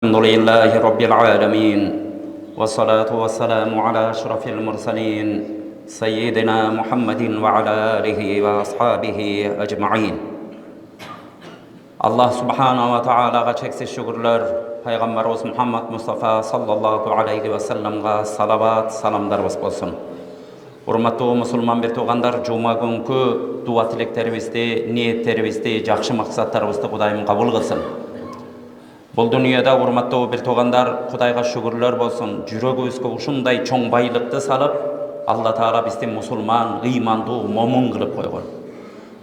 الحمد لله رب العالمين والصلاة والسلام على أشرف المرسلين سيدنا محمد وعلى آله وأصحابه أجمعين. Allah subhanahu wa ta'alaga çeksiz şükürler, Peygamberimiz Muhammed Mustafa sallallahu aleyhi ve sellem'ga salavat, salamlarımız olsun. Hurmatlı musulman bir tuğandar, cuma günkü dua tileklerimizni, niyetlerimizni, жақсы maqsadlarımızды Kudayım kabul kılsın. Бұл дүниеда урматтуу бир туугандар, Кудайга шүгүрлөр болсун, жүрөгүбүзгө ушундай чоң байлыкты салып, Алла Таала бизди мусулман, ыймандуу, момун кылып койгон.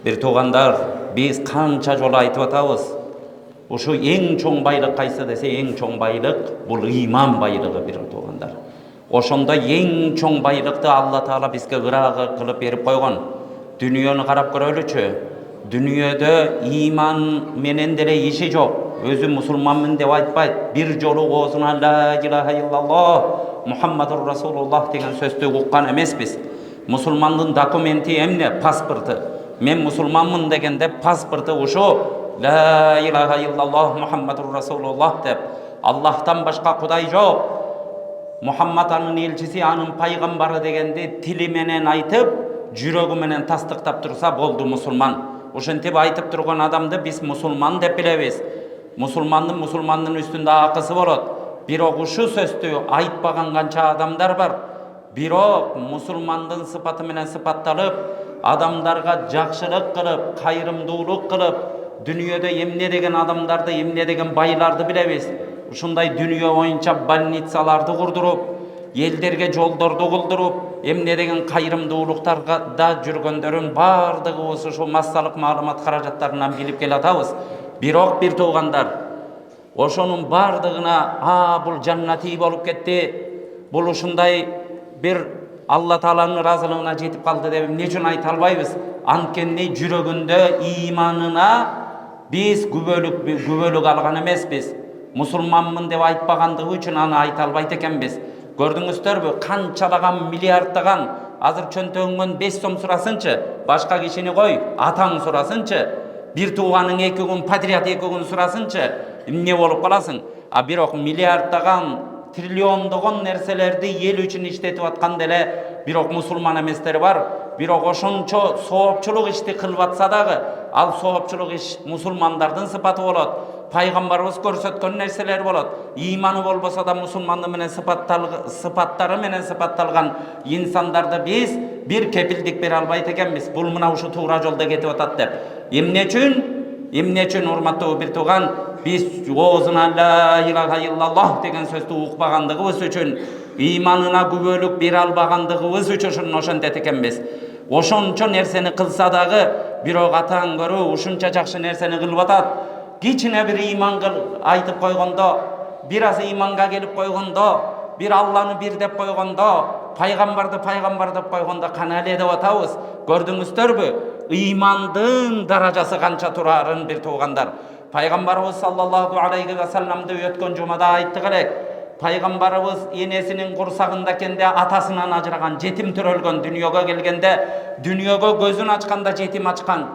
Бир туугандар, биз канча жолу айтып атабыз. Ушу эң чоң байлык кайсы десе, эң чоң байлык бул ыйман байлыгы бир туугандар. Ошондо эң чоң байлыкты Алла Таала бизге ыраагы кылып берип койгон. Дүниөнү карап көрөлүчү. Дүниөдө ыйман менен деле иши жок. Özü musulmanmın деп айтпайт, bir жолу оозуна ла илаха иллаллах Muhammadur Rasulullah деген сөздү уккан эмеспиз. Мусулмандын документи эмне? Паспорты. Мен мусулманмын дегенде паспорты ушу ла илаха иллаллах Muhammadur Rasulullah деп. Аллахтан башка Кудай жок. Мухаммад анын элчиси, анын пайгамбары дегенди тили менен айтып, жүрөгү менен тастыктап турса болду мусулман. Ошентип айтып турган адамды биз мусулман деп билебиз. Мусулмандын үстүндө акысы болот. Бирок ушу сөздү айтпаган канча адамдар бар. Бирок мусулмандын сыпаты менен сыпатталып, адамдарга жакшылык кылып, кайрымдуулук кылып, дүниөдө эмне деген адамдарды, эмне деген байларды билебиз. Ушундай дүниө боюнча больницаларды курдуруп, элдерге жолдорду кылдырып, эмне деген кайрымдуулуктарга да жүргөндөрүн бардыгыбыз ушу массалык маалымат каражаттарынан билип келатабыз. Бирок бир туугандар, ошонун бардыгына бул жаннати болуп кетти, бул ушундай бир Алла Тааланын ыраазылыгына жетип калды деп эмне үчүн айта албайбыз? Анткени жүрөгүндө ыйманына биз күбөлүк алган эмеспиз. Мусулманмын деп айтпагандыгы үчүн аны айта албайт экенбиз. Көрдүңүздөрбү, канчалаган миллиарддаган азыр чөнтөгүңөн 5 сом сурасынчы, башка кишини кой, атаң сурасынчы, bir tuğanın 2 gün, patriot 2 gün surasınca ne olup kalasın? Bирок milyarddagan, trilyondagan nerselerdi el üçün işletip atkan dele bирок musulman emesteri var. Bирок oşonço soğupçuluk işti kılıp atsa dağı, al soğupçuluk iş musulmandardın sıfatı bolot. Paygambarımız көрсөткөн nerseler bolot. İmanı bolbosa da musulmandı menen sıfatları menen sıfattalgan insanlarda biz bir kepildik beri albayt ekenmiz. Bul mına uşu tuğra jolda ketip atat dep. Emne üçün urmattуу bir tuğan, biz oozuna la ilaha illallah degen sözdü ukpagandыгыбыз üçün, imanına күбөлүк бере албагандыгыбыз üçün ошентет экенбиз. Ошончо нерсени кылса дагы, бирок атаң көрүү ушунча жакшы нерсени кылып атат. Кичине bir iman айтып койгондо, bir az imanга келип койгондо, bir Allah'ını bir деп койгондо, пайгамбарды деп койгондо кана эле деп атабыз. Көрдүңүздөрбү? İmandın darajасы kança turарын bir tuğanдар. Peygamberimiz sallallahu aleyhi ve sellem'de ötkön cumada ayttık elek. Peygamberimiz enesinin kursağında kendi atasından ajragan, jetim törölgön, dünyaya gelgende, dünyaya gözün açkanda jetim açkan,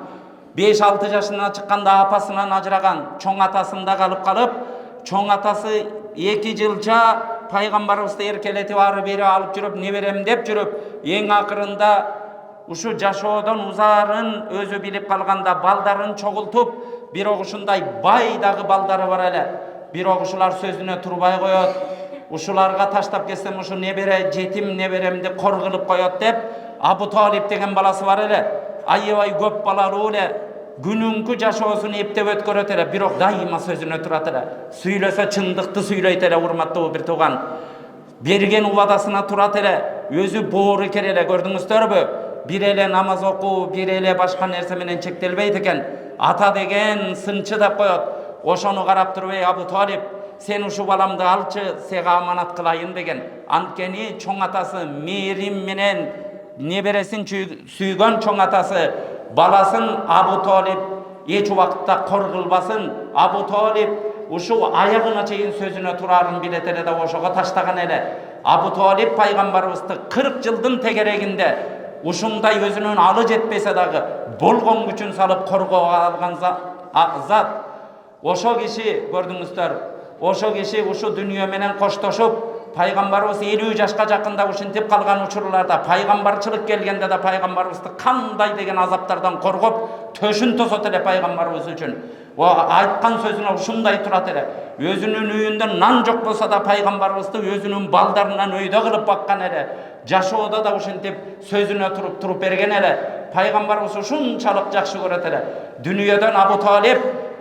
5-6 yaşına çıkkanda apasından ajragan, çoğ atasında kalıp, çoğ atası 2 жылча Peygamberimizde erkeletip arı beri alıp жүрüp, ne verem dep жүрüp, en akırında uşu жашоодон узарын өзү билип калганда балдарын чогултуп, бирок ушундай байдагы балдары бар эле. Бирок ушулар сөзүнө турбай коет. Ушуларга таштап кетсем ушу небере, жетим неберемди кор кылып коет деп, Абу Талип деген баласы бар эле. Аябай көп балалуу эле. Күнүнкү жашоосун эптеп өткөрөт эле, бирок дайыма сөзүнө турат эле. Сүйлөсө чындыкты сүйлөйт эле, урматтуу бир тууган. Берген убадасына турат эле, өзү боору кер эле, көрдүңүздөрбү? Bir ele namaz oku, bir ele başka nerse menen çektelbeyt eken. Ata degen sınçı da koyot. Oşonu karap turup, Abu Talib, sen uşu balamdı alçı, sega amanat kılayın degen. Antkeni çoğ atası merim menen neberesin süygon çoğ atası balasın Abu Talib hiç vakıtta kor kılbasın. Abu Talib uşu ayağına çeyin sözüne turarın biletele de oşoğa taştagan ele. Abu Talib paygambarımızdı 40 yıldın tegereginde ушундай өзүнүн алы жетпесе дагы болгон күчүн салып коргоого алган зат. Ошо киши көрдүңүздөр, ошо киши ушу дүйнө менен коштошуп пайгамбарыбыз 50 жашка жакында ушинтип калган учурларда пайгамбарчылык келгенде да пайгамбарыбызды кандай деген азаптардан коргоп төшүн тосот эле пайгамбарыбыз үчүн. Айткан сөзүнө ушундай турат эле. Өзүнүн үйүндө нан жок болсо да пайгамбарыбызды өзүнүн балдарынан өйдө кылып баккан эле. Жашоодо да ушинтип сөзүнө туруп берген эле. Пайгамбарыбыз ушунчалык жакшы көрөт эле. Дүйнөдөн Абу Талиб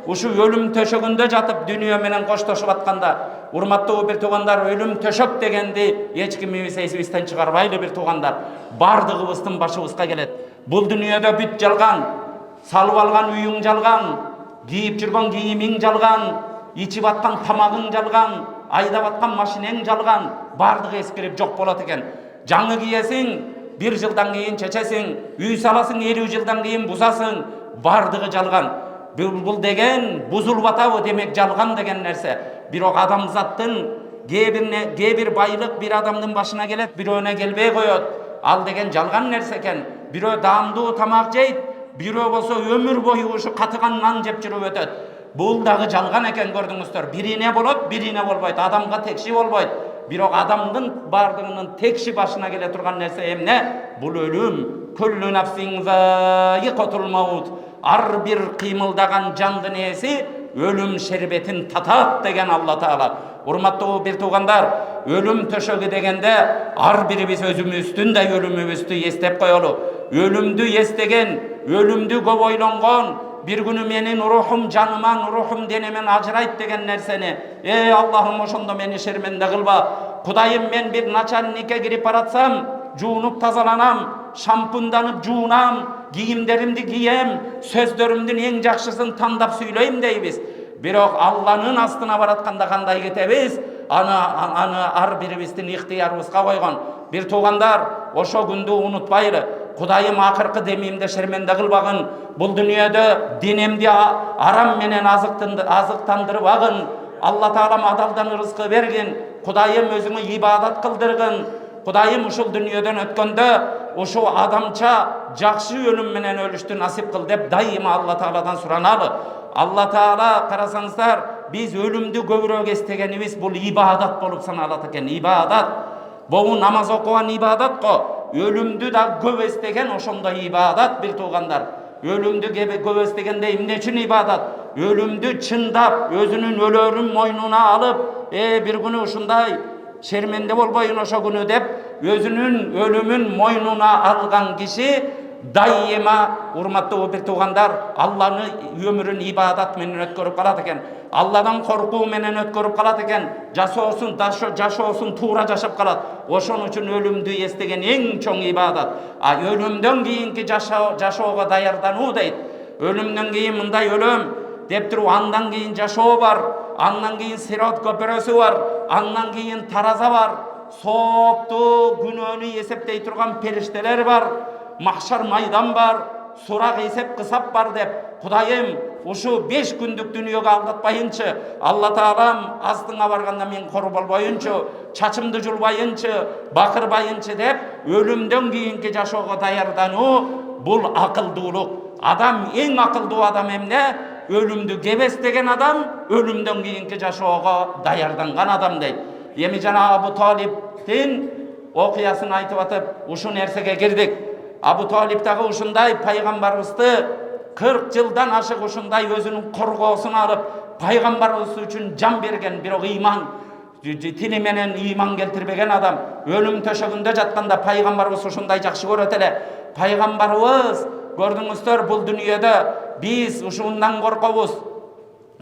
ушу өлүм төшөгүндө жатып дүйнө менен коштошуп атканда, урматтуу бир туугандар, өлүм төшөк дегенди эч кимибиз эсибизден чыгарбайлы бир туугандар. Бардыгыбыздын башыбызга келет. Бул дүйнөдө бүт жалган, салып алган үйүң жалган, кийип жүргөн кийимиң жалган, ичип аткан тамагың жалган, айдап аткан машинең жалган, бардыгы эскирип жок болот экен. Жаңы кийесиң, 1 жылдан кийин чечесиң, үй саласың, 50 жылдан кийин бузасың, бардыгы жалган. Бул деген бузулуп атабы демек жалган деген нерсе. Бирок адамзаттын кээ бир байлык бир адамдын башына келет, бирөөнө келбей коет. Ал деген жалган нерсе экен. Бирөө даамдуу тамак жейт, бирөө болсо өмүр бою ушу катыган нан жеп жүрүп өтөт. Бул дагы жалган экен, көрдүңүздөр. Бирине болот, бирине болбойт. Адамга текши болбойт. Бирок адамдын бардыгынын текши башына келе турган нерсе эмне? Бул өлүм. Күллү нафсин заиқатул маут. Ар бир кыймылдаган жандын ээси өлүм шербетин татат деген Алла Таала. Урматтуу бир туугандар, өлүм төшөгү дегенде ар бирибиз өзүбүздүн да өлүмүбүздү эстеп коелу. Өлүмдү эстеген, өлүмдү көп ойлонгон, bir günü menin ruhum canıman, ruhum denemen ajrayt деген нерсени. Allah'ım ошондо мени шерменде кылба. Кудайым, мен bir начальникке кирип баратсам, жуунуп тазаланам, шампунданып жуунам, кийимдеримди кием, сөздөрүмдүн эң жакшысын тандап сүйлөйм дейбиз. Бирок Алланын астына баратканда кандай кетебиз? Аны ар бирибиздин ыктыярыбызга койгон. Бир туугандар, ошо күндү унутпайлы. Кудайым акыркы демимде шерменде кылбагын. Бул дүйнөдө денемди арам менен азыктандырбагын. Алла Таалам адалдан рызкы бергин. Кудайым өзүңө ибадат кылдыргын. Кудайым ушул дүйнөдөн өткөндө ошо адамча жакшы өлүм менен өлүштү насип кыл деп дайыма Алла Тааладан сураналы. Алла Таала карасаңыздар, биз өлүмдү көбүрөөк эстегенибиз бул ибадат болуп саналат экен. Ибадат. Бул намаз окуган ибадат го. Өлүмдү да көп эстеген ошондой ибадат бир туугандар. Өлүмдү көп эстегенде эмне үчүн ибадат? Өлүмдү чындап, өзүнүн өлөрүн мойнуна алып, бир күнү ушундай шерменде болбойун ошо күнү деп, өзүнүн өлүмүн мойнуна алган киши дайыма, урматтуу бир туугандар, Алланы өмүрүн ибадат менен өткөрүп калат экен. Алладан коркуу менен өткөрүп калат экен. Жашоосун туура жашап калат. Ошон үчүн өлүмдү эстеген эң чоң ибадат. Өлүмдөн кийинки жашоого даярдануу дейт. Өлүмдөн кийин мындай өлөм деп туруп, андан кийин жашоо бар, андан кийин сирот көпүрөсү бар, андан кийин тараза бар, соопту күнөөнү эсептей турган периштелер бар, махшар майдан бар, сурак эсеп кысап бар деп. Кудайым, ушу 5 күндүк дүйнөгө алдатпайынчы, Алла Таалам астыңа барганда мен кор болбоюнчу, чачымды жулбайынчы, бакырбайынчы деп, өлүмдөн кийинки жашоого даярдануу бул акылдуулук. Адам эң акылдуу адам эмне? Өлүмдү кебестеген адам, өлүмдөн кийинки жашоого даярданган адам дейт. Эми жана Абу Талибтин окуясын айтып атып, ушул нерсеге кирдик. Абу Талиб дагы ушундай пайгамбарыбызды 40 жылдан ашык ушундай өзүнүн коргоосун алып, пайгамбарыбыз үчүн жан берген, бирок ыйман тили менен ыйман келтирбеген адам. Өлүм төшөгүндө жатканда пайгамбарыбыз ушундай жакшы көрөт эле. Пайгамбарыбыз, көрдүңүздөр, бул дүйнөдө биз ушундан коркобуз.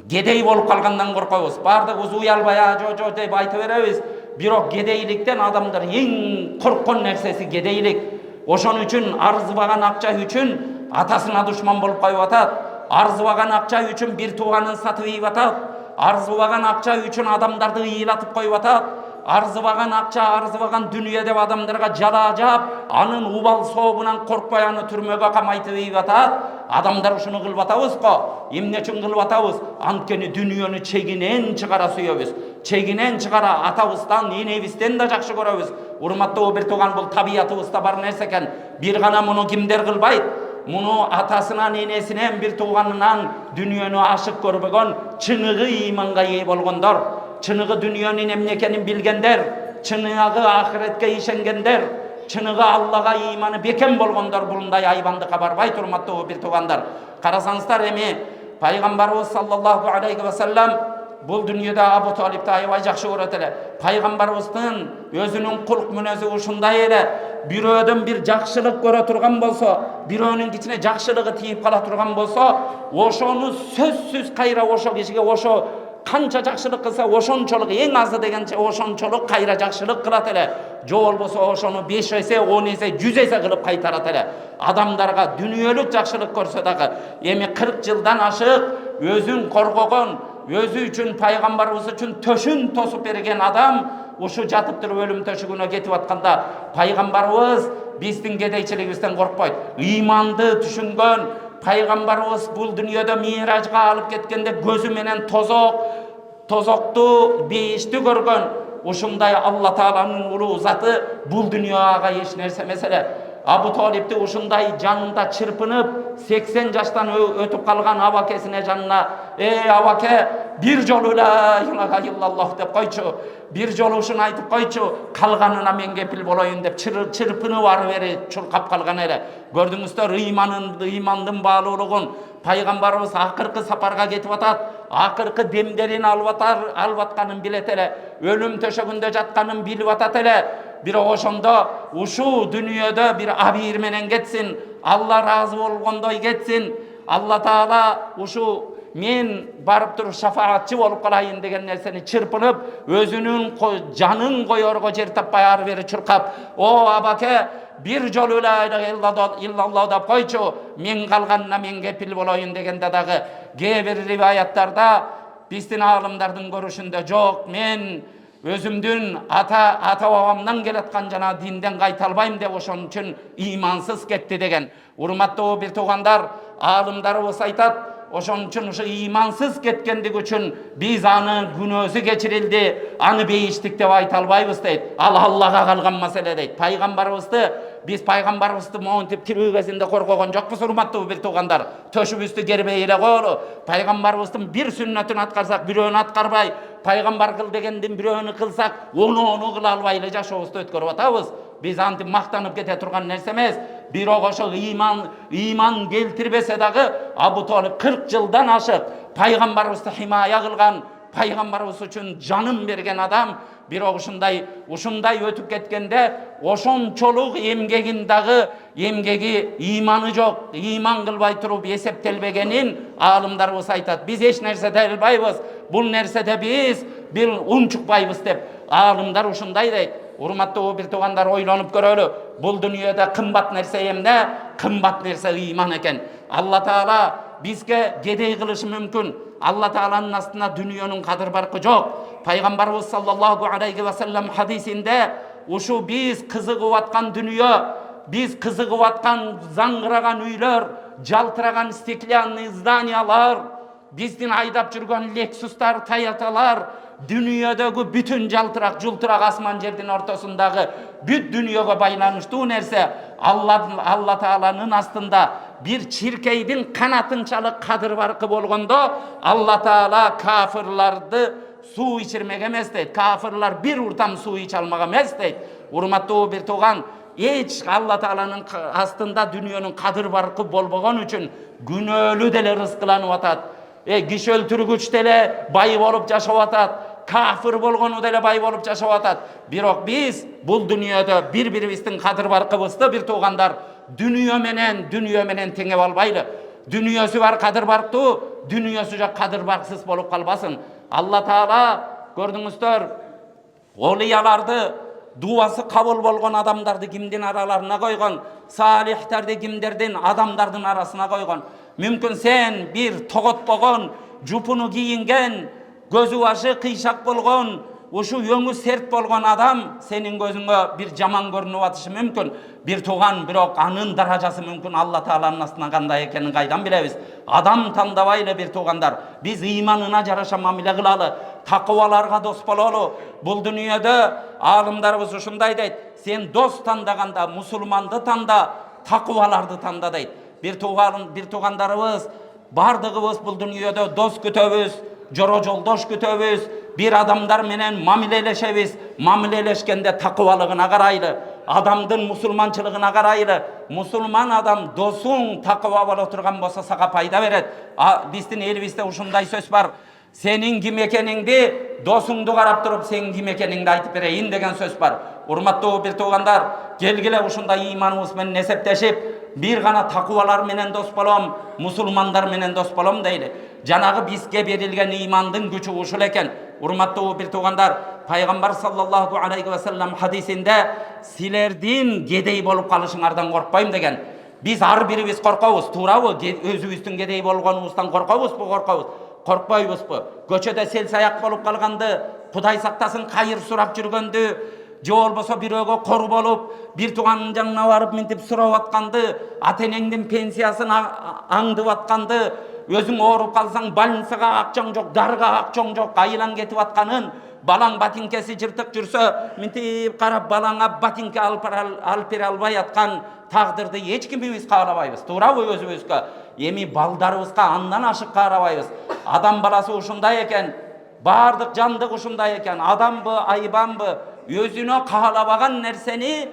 Кедей болуп калгандан коркобуз. Бардыгыбыз уялбай жо деп айта беребиз. Бирок кедейликтен адамдар эң корккон нерсеси кедейлик. Ошон үчүн арзыбаган акча үчүн атасына душман болуп коюп атат. Арзыбаган акча үчүн бир тууганын сатып ийип атат. Арзыбаган акча үчүн адамдарды ыйлатып коюп атат. Арзыбаган акча, арзыбаган дүнүйө деп адамдарга жала жаап, анын убал сообунан коркпой аны түрмөгө камайтып ийип атат. Адамдар ушуну кылып атабыз го. Эмне үчүн кылып атабыз? Анткени дүйнөнү чегинен чыгара сүйөбүз. Чегинен чыгара атабыздан, энебизден да жакшы көрөбүз. Урматтуу бир тууган, бул табиятыбызда бар нерсе экен. Бир гана муну кимдер кылбайт? Муну атасынан, энесинен, бир тууганынан дүйнөнү ашык көрбөгөн, чыныгы ыйманга ээ болгондор. чыныгы дүниенин эмне экенин билгендер, чыныгы ахиретке ишенгендер, чыныгы Аллага ыйманы бекем болгондор булундай айбандыкка барбайт, урматтуу бир туугандар. Карасаңыздар, эми пайгамбарыбыз саллаллаху алейхи ва саллям бул дүйнөдө Абу Талипти аябай жакшы көрөт эле. Пайгамбарыбыздын өзүнүн кулк мүнөзү ушундай эле. Бирөөдөн бир жакшылык көрө турган болсо, бирөөнүн кичине жакшылыгы тийип кала турган болсо, ошону сөзсүз кайра ошо кишиге ошо канча жакшылык кылса, ошончолук эң азы дегенче ошончолук кайра жакшылык кылат эле. Жо болбосо ошону 5 эсе, 10 эсе, 100 эсе кылып кайтарат эле. Адамдарга дүнүйөлүк жакшылык көрсө дагы, эми 40 жылдан ашык өзүн коргогон, өзү үчүн пайгамбарыбыз үчүн төшүн тосуп берген адам ушу жатып туруп өлүм төшүгүнө кетип атканда, пайгамбарыбыз биздин кедейчилигибизден коркпойт. Ыйманды түшүнгөн пайгамбарыбыз бул дүйнөдө миражга алып кеткенде көзү менен тозокту бейишти көргөн ушундай Алла Тааланын улуу заты бул дүйнөгө эч нерсе эмес эле. Абу Талипти ушундай жанында чырпынып 80 жаштан өтүп калган абакесине жанына: абаке, бир жолу ла илаха иллаллах деп койчу, бир жолу ушуну айтып койчу, калганына мен кепил болоюн деп чырпынып ары бери чуркап калган эле. Көрдүңүздөр ыймандын баалуулугун. Пайгамбарыбыз акыркы сапарга кетип атат, акыркы демдерин алып атканын билет эле, өлүм төшөгүндө жатканын билип атат эле. Бирок ошондо ушул дүйнөдө бир абийир менен кетсин, Алла разы болгондой кетсин, Алла Таала ушу мен барып туруп шафаатчы болуп калайын деген нерсени чырпынып, өзүнүн жанын коерго жер таппай ары бери чуркап: "О абаке, бир жолу ла илаха иллаллах деп койчу, мен калганына мен кепил болоюн" дегенде дагы кээ бир риваяттарда биздин аалымдардын көрүшүндө жок, мен өзүмдүн ата бабамдан келаткан жана динден кайта албайм деп ошон үчүн ыймансыз кетти деген. Урматтуу бир туугандар, аалымдарыбыз айтат, ошон үчүн ушу ыймансыз кеткендиги үчүн биз аны күнөөсү кечирилди, аны бейиштик деп айта албайбыз дейт. Ал Аллага калган маселе дейт. Биз пайгамбарыбызды монтип тирүү кезинде коргогон жокпуз, урматтуу бир туугандар. Төшүбүздү кербей эле коелу. Пайгамбарыбыздын бир сүннөтүн аткарсак, бирөөнү аткарбай, пайгамбар кыл дегендин бирөөнү кылсак, ону кыла албай эле жашообузду өткөрүп атабыз. Биз антип мактанып кете турган нерсе эмес. Бирок ошо ыйман келтирбесе дагы, Абу Талип 40 жылдан ашык пайгамбарыбызды химая кылган, пайгамбарыбыз үчүн жанын берген адам. Бирок ушундай өтүп кеткенде, ошончолук эмгегин дагы эмгеги ыйманы жок, ыйман кылбай туруп эсептелбегенин аалымдарыбыз айтат. Биз эч нерседе албайбыз, бул нерседе биз бир унчукпайбыз деп аалымдар ушундай дейт. Урматтуу бир туугандар, ойлонуп көрөлү. Бул дүйнөдө кымбат нерсе эмне? Кымбат нерсе ыйман экен. Алла Таала бизге кедей кылышы мүмкүн. Алла Тааланын астына дүйнөнүн кадыр баркы жок. Пайгамбарыбыз саллаллаху алейхи ва саллям хадисинде ушу биз кызыгып аткан дүйнө, биз кызыгып аткан заңгыраган үйлөр, жалтыраган стеклянный зданиялар, биздин айдап жүргөн Лексустар, Тойоталар, дүйнөдөгү бүтүн жалтырак, жултурак асман жердин ортосундагы бүт дүйнөгө байланыштуу нерсе Алла Тааланын астында бир чиркейдин канатынчалык кадыр баркы болгондо, Алла Таала кафырларды суу ичирмек эмес дейт. Кафырлар бир уртам суу иче алмак эмес дейт. Урматтуу бир тууган, эч Алла Тааланын астында дүйнөнүн кадыр баркы болбогон үчүн күнөөлүү деле рызкыланып атат. Киши өлтүргүч деле бай болуп жашап атат. Кафыр болгону деле бай болуп жашап атат. Бирок биз бул дүйнөдө бири-бирибиздин кадыр баркыбызды, бир туугандар, дүйнө менен теңеп албайлы. Дүйнөсү бар кадыр барктуу, дүйнөсү жок кадыр барксыз болуп калбасын. Алла Таала, көрдүңүздөр, олияларды, дуасы кабыл болгон адамдарды кимдин араларына койгон? Салихтерди кимдердин? Адамдардын арасына койгон. Мүмкүн сен бир тоготпогон, жупуну кийинген, көзү башы кыйшак болгон, ушу өңү серт болгон адам сенин көзүңө бир жаман көрүнүп атышы мүмкүн. Бир тууган, бирок анын даражасы мүмкүн Алла Тааланын астына кандай экенин кайдан билебиз? Адам тандабайлы, бир туугандар. Биз ыйманына жараша мамиле кылалы, такыбаларга дос бололу. Бул дүйнөдө аалымдарыбыз ушундай дейт: сен дос тандаганда мусулманды танда, такыбаларды танда дейт. Бир туугандарыбыз, бардыгыбыз бул дүйнөдө дос күтөбүз, жоро жолдош күтөбүз, bir адамдар менен мамилелешебиз. Мамилелешкенде такыбалыгына карайлы, адамдын мусулманчылыгына карайлы. Мусулман адам досуң такыба боло турган болсо сага пайда берет. Биздин элибизде ушундай сөз бар. Senin kim ekeningdi dosуңду карап туруп сенин ким экениңди айтып берейин деген сөз бар. Урматтуу бир туугандар, келгиле ушундай иманыбыз менен эсептешип, бир гана такыбалар менен дос болом, мусулмандар менен дос болом дейли. Жанагы бизге берилген имандын күчү ушул экен. Урматтуу бир туугандар, пайгамбар саллаллаху алейхи ва саллям хадисинде силердин кедей болуп калышыңардан коркпойм деген. Биз ар бирибиз коркобуз, туурабы? Өзүбүздүн кедей болгонубуздан коркобузбу, коркобуз? Коркпойбузбу? Көчөдө сел саяк болуп калганды, Кудай сактасын, кайыр сурап жүргөндү, же болбосо бирөөгө кор болуп, бир тууганын жанына барып минтип сурап атканды, ата энеңдин пенсиясын аңдып атканды, өзүң ооруп калсаң больницага акчаң жок, дарыга акчаң жок, айылаң кетип атканын, балаң батинкеси жыртык жүрсө, минтип карап балаңа батинке алып бере албай аткан тагдырды эч кимибиз каалабайбыз, туурабы өзүбүзгө? Эми балдарыбызга андан ашык каарабайбыз. Адам баласы ушундай экен, бардык жандык ушундай экен. Адамбы, айбанбы, өзүнө каалабаган нерсени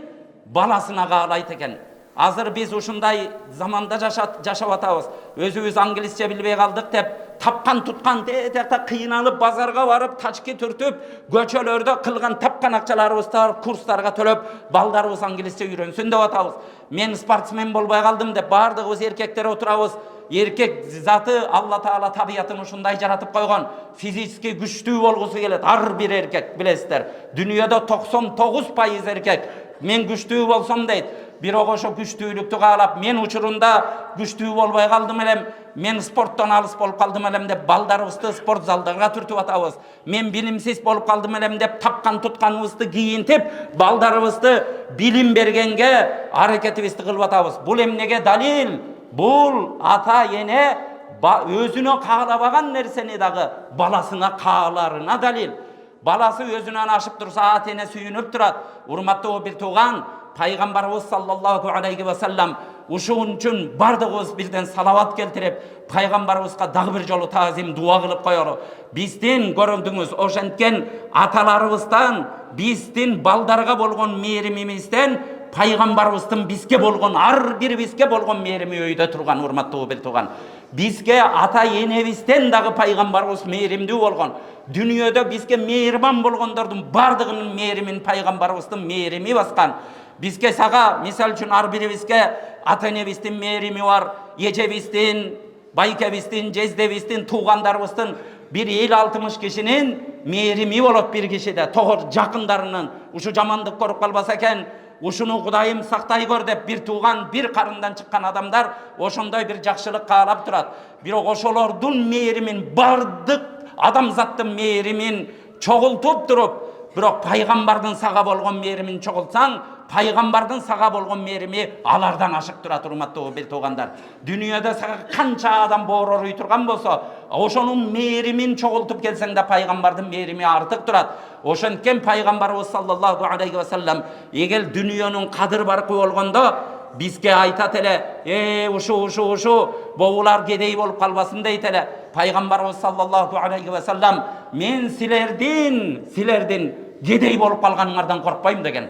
баласына каалайт экен. Азыр биз ушундай заманда жашап атабыз. Өзүбүз англисче билбей калдык деп, тапкан туткан тетекте кыйналып базарга барып, тачки түртүп, көчөлөрдө кылган тапкан акчаларыбызды курстарга төлөп, балдарыбыз англисче үйрөнсүн деп атабыз. Мен спортсмен болбой калдым деп бардыгыбыз эркектер отурабыз. Эркек заты Алла Таала табиятын ушундай жаратып койгон. Физически күчтүү болгусу келет. Ар бир эркек билесиздер. Дүйнөдө 99% эркек мен күчтүү болсом дейт. Бирок ошо күчтүүлүктү каалап, мен учурунда күчтүү болбой калдым элем, мен спорттон алыс болуп калдым элем деп балдарыбызды спорт залдарга түртүп атабыз. Мен билимсиз болуп калдым элем деп тапкан тутканыбызды кийинтип, балдарыбызды билим бергенге аракетибизди кылып атабыз. Бул эмнеге далил? Бул ата эне өзүнө каалабаган нерсени дагы баласына кааларына далил. Баласы өзүнөн ашып турса, ата эне сүйүнүп турат. Урматтуу бир тууган, пайгамбарыбыз саллаллаху алейхи ва саллям ушун үчүн бардыгыбыз бирден салават келтирип, пайгамбарыбызга дагы бир жолу таазим дуа кылып коелу. Биздин көрүндүңүз, ошенткен аталарыбыздан, биздин балдарга болгон мээримибизден пайгамбарыбыздын бизге болгон, ар бирибизге болгон мээрими өйдө турган. Урматтуу бир тууган, бизге ата энебизден дагы пайгамбарыбыз мээримдүү болгон. Дүйнөдө бизге мээрман болгондордун бардыгынын мээримин пайгамбарыбыздын мээрими баскан. Бизге сага, мисал үчүн ар бирибизге ата энебиздин мээрими бар, эжебиздин, байкебиздин, жездебиздин, туугандарыбыздын bir 50-60 kişinin meğrimi olup bir kişide, toğur жақындарının, uşu жамандык korup kalbasa eken, uşunu Kudayım saktay gör dep bir tuğan, bir karından çıkan adamlar, oşonday bir жақшылык kaalap turat. Бирок ошолордун meğrimin, bardık адамзаттын meğrimin çoğultup durup, бирок пайгамбардын сага болгон meğrimin çoğultsaң, пайгамбардын сага болгон мээрими алардан ашык турат. Урматтуу бир туугандар, дүйнөдө сага канча адам боорой турган болсо, ошонун мээримин чогултуп келсең да пайгамбардын мээрими артык турат. Ошенткен пайгамбарыбыз саллаллаху алейхи ва саллям эгер дүйнөнүн кадыр баркы болгондо бизге айтат эле, ушу боулар кедей болуп калбасын дейт эле. Пайгамбарыбыз саллаллаху алейхи ва саллям мен силердин кедей болуп калганыңардан коркпойм деген.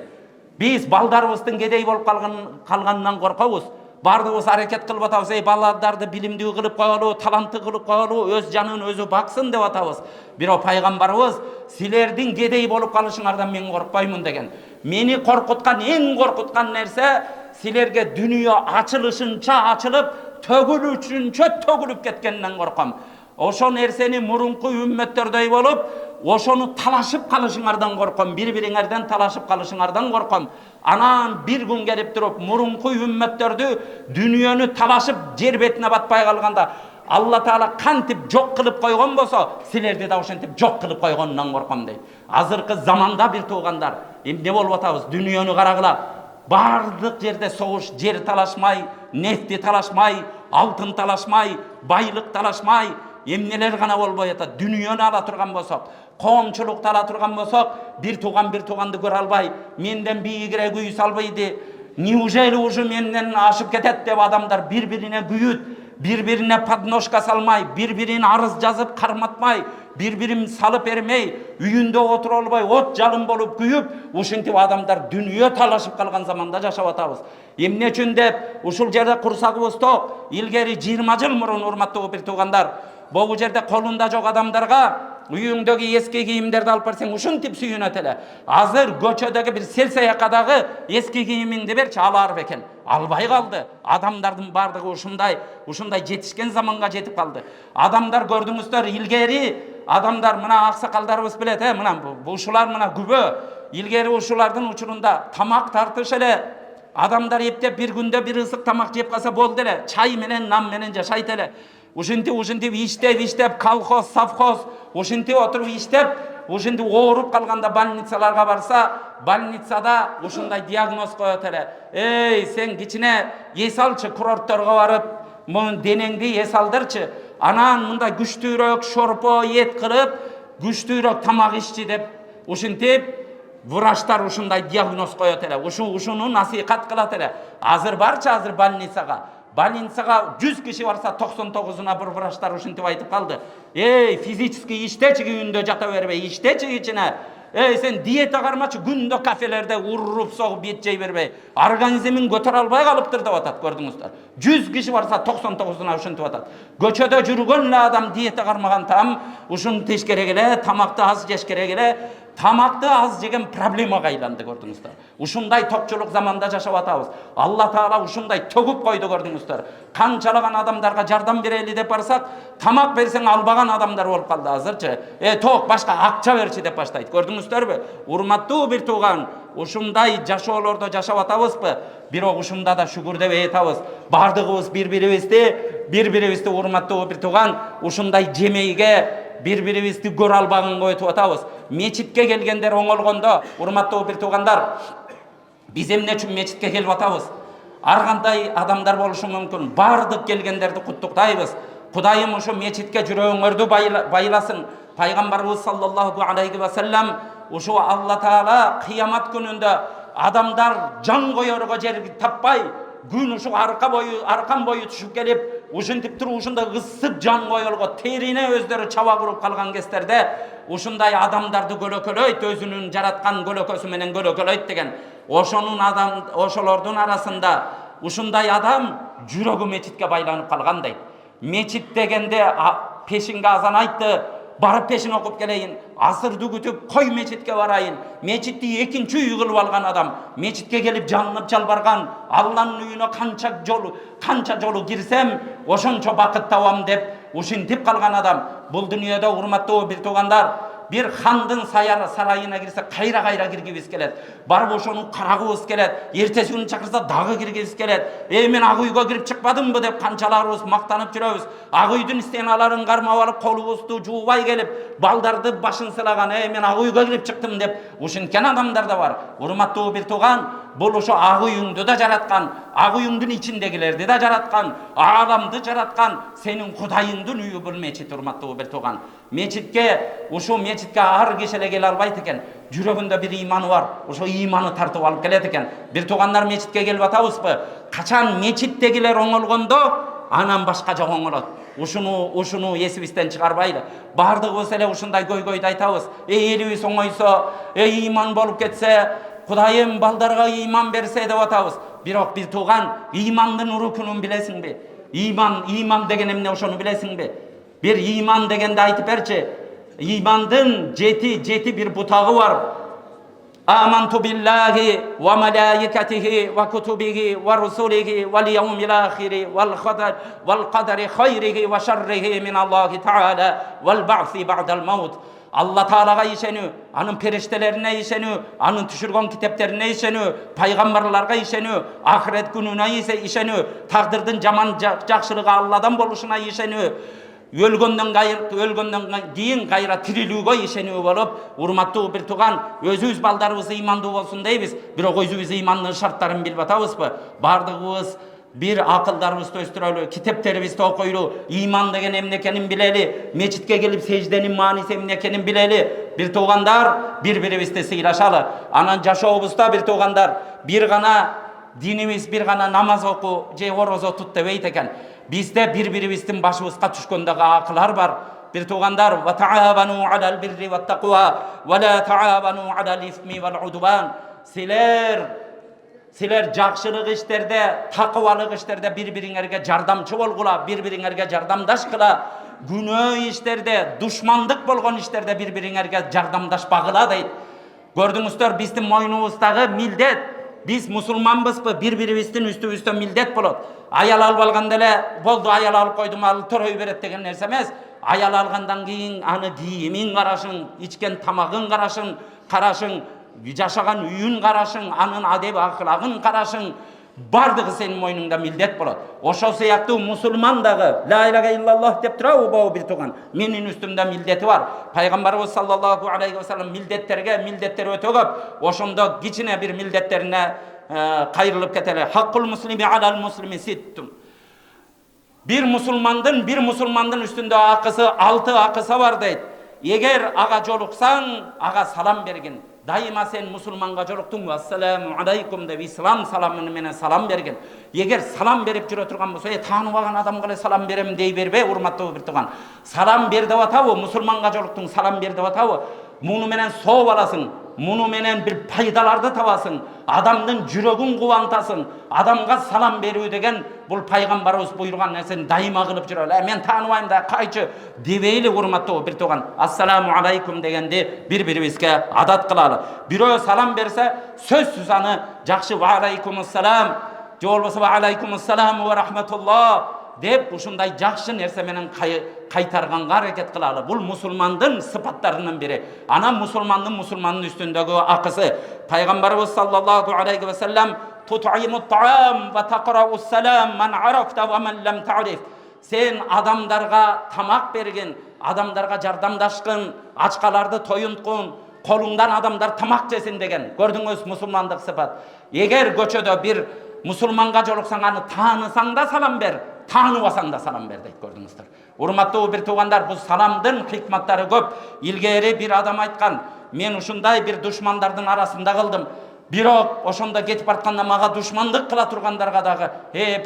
Biz baldarыбыздын кедей болуп калганынан коркобуз. Бардыгыбыз аракет кылып атабыз, балдарды билимдүү кылып коелу, талантты кылып коелу, өз жанын өзү баксын деп атабыз. Бирок пайгамбарыбыз силердин кедей болуп калышыңардан мен коркпоймун деген. Мени коркуткан, эң коркуткан нерсе силерге дүйнө ачылышынча ачылып, төгүлүшүнчө төгүлүп кеткенден корком. Ошо нерсени мурунку үммөттөрдөй болуп, ошону талашып калышыңардан корком, бири-бириңерден талашып калышыңардан корком. Анан бир күн келип туруп, мурунку үммөттөрдү дүйнөнү талашып жер бетине батпай калганда, Алла Таала кантип жок кылып койгон болсо, силерди да ошентип жок кылып койгонунан корком дейт. Азыркы заманда бир туугандар, эмне болуп атабыз? Дүйнөнү карагыла. Бардык жерде согуш, жер талашмай, нефти талашмай, алтын талашмай, байлык талашмай, эмнелер гана болбой атат. Дүйнөнү ала турган болсок, коомчулукту ала турган болсок, бир тууганды көрө албай, менден бийигирээк үй салбайды, неужели уже менден ашып кетет деп адамдар бири-бирине күйүт, бири-бирине подножка салмай, бири-бирин арыз жазып карматмай, bir-birimiz salıp bermey, үйүндө отура албай, от жалын болуп күйүп, ушинтип адамдар дүнүйө талашып калган заманда жашап атабыз. Эмне үчүн деп ушул жерде курсагыбыз ток, илгери 20 жыл мурун, урматтуу бир туугандар, бул жерде колунда жок адамдарга үйүңдөгү эски кийимдерди алып берсең ушинтип сүйүнөт эле. Азыр көчөдөгү бир селсаякадагы эски кийимиңди берчи, алар бекен. Албай калды. Адамдардын бардыгы ушундай жетишкен заманга жетип калды. Адамдар көрдүңүздөр, илгери адамдар мына аксакалдарыбыз билет, мына ушулар мына күбө. Илгери ушулардын учурунда тамак тартыш эле. Адамдар эптеп бир күндө бир ысык тамак жеп калса болду эле. Чай менен, нан менен жашайт эле. Ушинтип иштеп колхоз, совхоз, ушинтип отуруп иштеп, ушинтип ооруп калганда больницаларга барса, больницада ушундай диагноз коет эле. Эй, сен кичине эс алчы, курортторго барып, муну денеңди эс алдырчы. Анан мындай күчтүүрөөк шорпо, эт кылып, күчтүүрөөк тамак иччи деп, ушинтип врачтар ушундай диагноз коет эле. Ушуну насихат кылат эле. Азыр барчы, азыр больницага 100 киши барса 99-уна бир врачтар ушинтип айтып калды. Эй, физически иштечи, үйүндө жата бербей, иштечи кичине. Эй, сен диета кармачы, күндө кафелерде уруп согуп ет жей бербей, организмиң көтөрө албай калыптыр деп атат, көрдүңүздөр. 100 киши барса 99-уна ушинтип атат. Көчөдө жүргөн эле адам диета кармаган там, ушуну теш керек эле, тамакты аз жеш керек эле. Тамакты аз жеген проблемага айланды, көрдүңүздөр. Ушундай токчулук заманда жашап атабыз. Алла Таала ушундай төгүп койду, көрдүңүздөр. Канчалаган адамдарга жардам берели деп барсак, тамак берсең албаган адамдар болуп калды азырчы. Ток башка акча берчи деп баштайт, көрдүңүздөрбү? Урматтуу бир тууган, ушундай жашоолордо жашап атабызбы? Бирок ушунда да шүгүр деп айтабыз. Бардыгыбыз бири-бирибизди урматтуу бир тууган, ушундай жемейге bir-birimizni көрө албаганга өтүп атабыз. Мечитке келгендер оңолгондо, урматтуу бир туугандар, биз эмне үчүн мечитке келип атабыз? Ар кандай адамдар болушу мүмкүн. Бардык келгендерди куттуктайбыз. Кудайым ушу мечитке жүрөгүңөрдү байласын. Пайгамбарыбыз саллаллаху алейхи ва саллям ушу Алла Таала кыямат күнүндө адамдар жан коерго жер таппай, күн ушу аркан бою түшүп келип, ушинтип туруп ушундай ысып жан коелго терине өздөрү чаба куруп калган кездерде ушундай адамдарды көлөкөлөйт, өзүнүн жараткан көлөкөсү менен көлөкөлөйт деген. Ошолордун арасында ушундай адам жүрөгү мечитке байланып калган дейт. Мечит дегенде пешинге азан айтты, барып пешин окуп келейин, асырды күтүп кой мечитке барайын. Мечитти экинчи үй кылып алган адам, мечитке келип жалынып жалбарган, Алланын үйүнө канча жолу кирсем ошончо бакыт табам деп ушинтип калган адам. Бул дүйнөдө, урматтуу бир туугандар, bir хандын сарайына кирсе кайра киргибиз келет. Барып ошону карагыбыз келет. Эртеси күнү чакырса дагы киргибиз келет. Мен ак үйгө кирип чыкпадымбы деп канчаларыбыз мактанып жүрөбүз. Ак үйдүн стеналарын кармап алып, колубузду жуубай келип, балдарды башын сылаган, мен ак үйгө кирип чыктым деп ушинткен адамдар да бар. Урматтуу бир тууган, бул ошо ак үйүңдү да жараткан, ак үйүңдүн ичиндегилерди да жараткан, ааламды жараткан сенин Кудайыңдын үйү бул мечит, урматтуу бир тууган. Мечитке, ошо мечитке ар киши эле келе албайт экен. Жүрөгүндө бир иманы бар, ошо иманы тартып алып келет экен. Бир туугандар, мечитке келип атабызбы? Качан мечиттегилер оңолгондо, анан башка жок оңолот. Ушуну эсибизден чыгарбайлы. Бардыгыбыз эле ушундай көйгөйдү айтабыз. Элибиз оңойсо, иман болуп кетсе, Кудайым балдарга иман берсе деп атабыз. Бирок бир тууган, имандын урукунун билесиңби? Иман деген эмне, ошону билесиңби? Bir iman degende aytıp berçi. İmandın jeti bir butagı var. Amantu billahi ve melaikatihi ve kutubihi ve rusulihi vel yevmil ahiri vel kaderi hayrihi ve şerrihi min Allahi Teala vel ba'si ba'dal maut. Allah Teala'ga işenü, anın periştelerine işenü, anın düşürgön kitaplarına işenü, paygambarlarga işenü, ahiret gününe işenü, takdirdin jaman jakşılığı Allah'dan boluşuna işenü. Ölgönden кийин кайра тирилүүгө ишенүү болуп, урматтуу бир тууган, өзүбүз балдарыбыз имандуу болсун дейбиз, бирок өзүбүз имандын шарттарын билип атабызбы? Бардыгыбыз bir акылдарыбызды өстүрөлү, китептерибизди окуйлу, иман деген эмне экенин билели, мечитке келип сежденин мааниси эмне экенин билели. Бир туугандар, бири-бирибизди сыйлашалы. Анан жашообузда бир туугандар, бир гана динибиз, бир гана намаз окуу же орозо тут дебейт экен. Bizde bir-birimizin başımızga түшкөндөгү акылар бар. Bir tuğandar ve taavanu alal birri ve takva ve la taavanu alal ismi vel udvan. Siler жақшылық işlerde, takvalık işlerde birbiriңерге жардамчы болгула, birbiriңерге жардамдаш кыла. Günөө işlerde, düşmandık bolgon işlerde birbiriңерге жардамдашпагыла дейт. Gördüңүздөр, биздин мойнубуздагы милдет. Biz musulmanбызбы, bir-biribиздин üstübүздө милдет болот. Аял алып алганда эле болду, аял алып койдум, ал төрөй берет деген нерсе эмес. Аял алгандан кийин аны кийимин карашың, ичкен тамагын карашың, жашаган үйүн карашың, анын адеп аклагын карашың, бардыгы сенин мойнуңда милдет болот. Ошол сыяктуу мусулман дагы ла иляха иллаллах деп турабы, бау бир тууган, менин үстүмдө милдети бар. Пайгамбарыбыз саллаллаху алейхи ва саллям милдеттер өтө көп. Ошондо кичине бир милдеттерине кайрылып кетели. Хаккул муслими алал муслими ситтун. Bir musulmandın üstünde akısı, 6 akısı var deyt. Eğer ağa joluksaң, ağa salam bergin. Daima sen musulmanga joluktun, assalamu aleykum deb islam salamını menen salam bergin. Eğer salam berip жүрө турган болсо, тааныбаган адамга эле салам берем дей бербе, урматтуу бир тууган. Салам бер деп атабы, мусулманга жолуктуң, салам бер деп атабы. Муну менен сооп аласың, муну менен бир пайдаларды табасың, адамдын жүрөгүн кубантасың. Адамга салам берүү деген бул пайгамбарыбыз буйруган нерсени дайыма кылып жүрөлү. Мен тааныбайм да кайчы дебейли, урматтуу бир тууган. Ассаламу алейкум дегенди бири-бирибизге адат кылалы. Бирөө салам берсе, сөзсүз аны жакшы ва алейкумуссалам, же болбосо ва алейкумуссалам ва рахматуллах деп ушундай жакшы нерсе менен кайтарганга аракет кылалы. Бул мусулмандын сыпаттарынын бири. Анан мусулмандын үстүндөгү акысы. Пайгамбарыбыз саллаллаху алейхи ва саллям tut'imut ta'am ve taqra'us salam man arafta ve men lem ta'rif. Sen adamlarga tamak bergin, adamlarga jardamdashkın, açkalardı toyuntkun, kolundan adamlar tamak jesin degen. Gördüңүз musulmandыk sıfat. Eğer göçödө bir musulmanga joluksaң, аны таанысаң да салам бер, тааныбасаң да салам бер дейт, көрдүңүздөр. Урматтуу бир туугандар, бул саламдын хикматтары көп. Илгери бир адам айткан, мен ушундай бир душмандардын арасында кылдым. Бирок ошондо кетип баратканда мага душмандык кыла тургандарга дагы,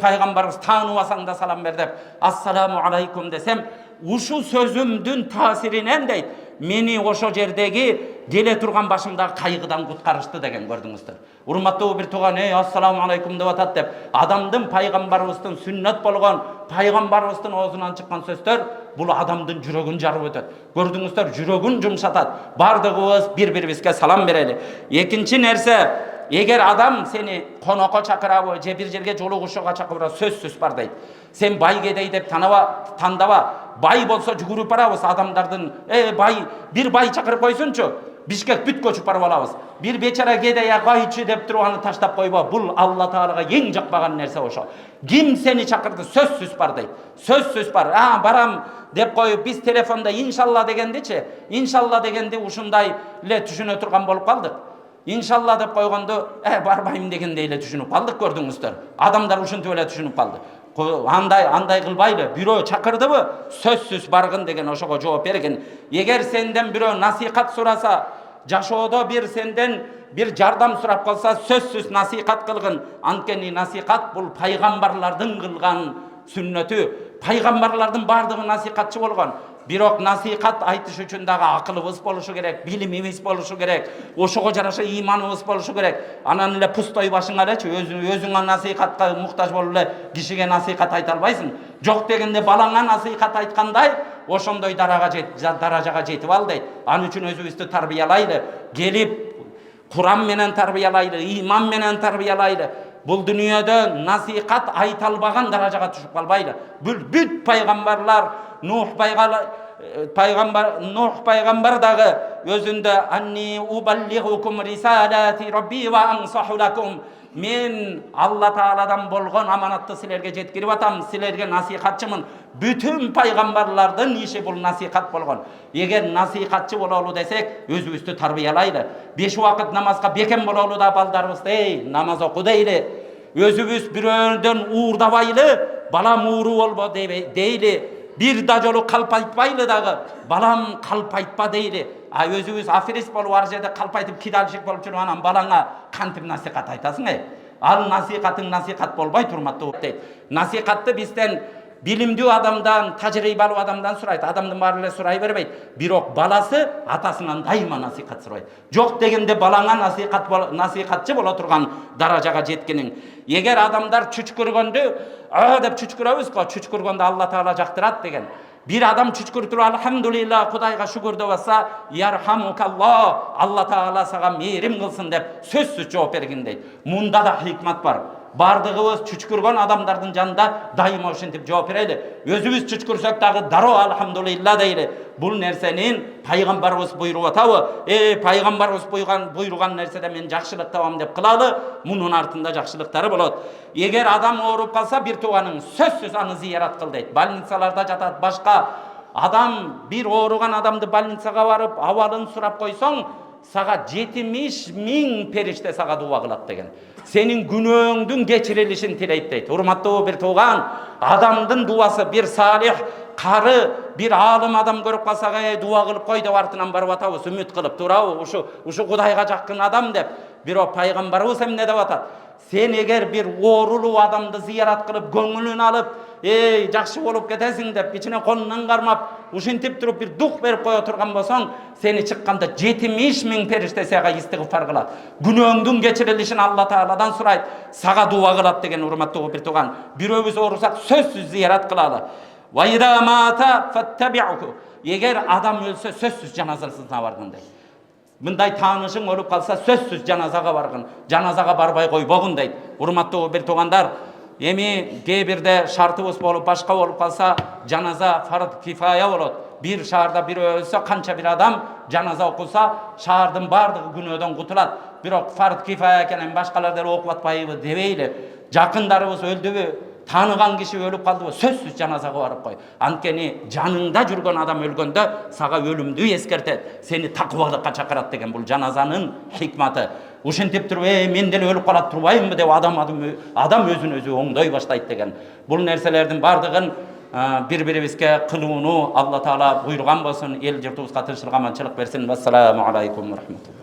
пайгамбарыбыз тааныбасаң да салам бер деп, ассаламу алейкум десем, ушу сөзүмдүн таасиринен дейт, мени ошо жердеги келе турган башымдагы кайгыдан куткарышты деген, көрдүңүздөр. Урматтуу бир тууган, ассаламу алейкум деп атат деп, адамдын пайгамбарыбыздын сүннөт болгон, пайгамбарыбыздын оозунан чыккан сөздөр бул адамдын жүрөгүн жарып өтөт. Көрдүңүздөр, жүрөгүн жумшатат. Бардыгыбыз бири-бирибизге салам берели. Экинчи нерсе, эгер адам сени конокко чакырабы, же бир жерге жолугушууга чакырса, сөзсүз бар дейт. Сен бай кедей деп тандава, бай болсо жүгүрүп барабыз адамдардын, бир бай чакырып койсунчу, Бишкек бүт көчүп барып алабыз. Бир бечара кедей байчы деп туруп аны таштап койбо. Бул Алла Таалага эң жакпаган нерсе ошо. Ким сени чакырды, сөзсүз бар дейт. Сөзсүз бар. Барам деп коюп биз телефонда иншалла дегендичи, иншалла дегенди ушундай эле түшүнө турган болуп калдык. Иншалла деп койгондо, барбайм дегендей эле түшүнүп калдык, көрдүңүздөр. Адамдар ушинтип эле түшүнүп калды. Андай кылбайлы, бирөө чакырдыбы, сөзсүз баргын деген ошого жооп берген. Эгер сенден бирөө насихат сураса, жашоодо бир сенден бир жардам сурап калса, сөзсүз насихат кылгын. Анткени насихат бул пайгамбарлардын кылган сүннөтү. Пайгамбарлардын бардыгы насихатчы болгон. Бирок насихат айтыш үчүн дагы акылыбыз болушу керек, билимибиз болушу керек, ошого жараша иманыбыз болушу керек. Анан эле пустой башыңа элечи, өзүңө насихатка муктаж болуп эле кишиге насихат айта албайсың. Жок дегенде балаңа насихат айткандай, ошондой даражага жетип ал дейт. Ал үчүн өзүбүздү тарбиялайлы, келип Куран менен тарбиялайлы, иман менен тарбиялайлы. Бул дүйнөдө насихат айта албаган даражага түшүп калбайлы. Бүт пайгамбарлар, Нух пайгамбар дагы өзүндө анни убаллигукум рисалати рабби ва ансаху лакум. Мен Алла Тааладан болгон аманатты силерге жеткирип атам, силерге насихатчымын. Бүтүн пайгамбарлардын иши бул насихат болгон. Эгер насихатчы бололу десек, өзүбүздү тарбиялайлы. 5 убакыт намазга бекем бололу да балдарыбызды, намаз оку дейли. Өзүбүз бирөөдөн уурдабайлы, балам ууру болбо дейли. Bir da жолу калп айтпайлы дагы, балам калп айтпа дейли. Өзүбүз аферист болуп ар жерде калп айтып кидалшык болуп жүрүп анан балаңа кантип насихат айтасың? Ал насихатың насихат болбой турматтуу дейт. Насихатты бизден Bilimdүү адамдан, тажрыйбалуу адамдан сурайт. Адамдын баары эле сурай бербейт. Бирок баласы атасынан дайыма насихат сурайт. Жок дегенде балаңа насихатчы боло турган даражага жеткениң. Эгер адамдар чүчкүргөндү деп чүчкүрөбүз го, чүчкүргөндү Алла Таала жактырат деген. Bir adam çüçkürtür alhamdulillah Kudayga şükür de olsa yarhamukallah Allah Taala sağa merim kılsın dep sözsüz cevap bergin deydi. Munda da hikmet var. Bardığımız çüçkürgön adamların janında daima ошентип cevap bereli. Özümüz çüçkürsek dağı daro alhamdulillah deyli. Bul nersenin Peygamberimiz buyurup atabı. Peygamberimiz buyurgan nersede men jakşılık tabam dep kılalı. Munun artında jakşılıktары bolot. Eger adam oğurup kalsa bir tuğanın sözsüz anı ziyaret kıl deydi. Больницаларда жатат başka. Adam bir oğrugan adamdı больницага barıp avalın surap koysoň sağa 70.000 perişte sağa dua kılat degen. Senin günөөңдүн geçirilişin tileyt deyt. Hurmattуу bir tuğan, adamdın duası bir salih, karı, bir alım adam görüp kalsak dua kılıp koy dep artынан barıp atabız, ümit kılıp turabı, uşu Kudayga jakın adam dep. Bir o Peygamberimiz emne dep atat. Sen eger bir oğruluu adamdı ziyaret kılıp, göңүлүн alıp, jakşı bolup ketesiň dep, içine kolundan karmap, uşintip turup bir duh berip koya turgan bolsoň, seni çıkkanda 70.000 perişte sağa istigfar kılat. Günөөңdүn geçirilişin Allah Taala'dan surayt, sağa dua kılat degen hurmattуу bir tuğan. Biröbüz oğursak sözsüz ziyaret kılalı. Wa idha mata fattabi'uhu. Eger adam ölse sözsüz janazasına bargın deyt. Mınday tanışın olup kalsa sözsüz janazaga bargın, janazaga barbay koybogun deyt. Hurmattуу bir tuğandar, emi kebirde şartыбыз bolup başka bolup kalsa janaza fard kifaya bolot. Bir şaharda bir ölse kança bir adam janaza okulsa şahardın bardığı günөөdөн kutulat. Birok fard kifaya ekenen başkalar okup atpayбы debeyli. Jakındarыбыз öldübü, tanıgan kişi ölüp kaldı, sözsüz janazaga barıp koy. Ankeni janыңda жүргөн adam ölgöndө saga ölümdü eskertet. Seni takvalыкка çakarat degen bul janazanın hikmati. Ушинтип туруп, мен деле өлүп калат турбаймынбы деп адам өзүн өзү оңдой баштайт деген. Бул нерселердин бардыгын бири-бирибизге кылууну Алла Таала буйруган болсун, эл журтубузга тынччылык аманчылык берсин. Ассаламу алейкум ва рахматуллах.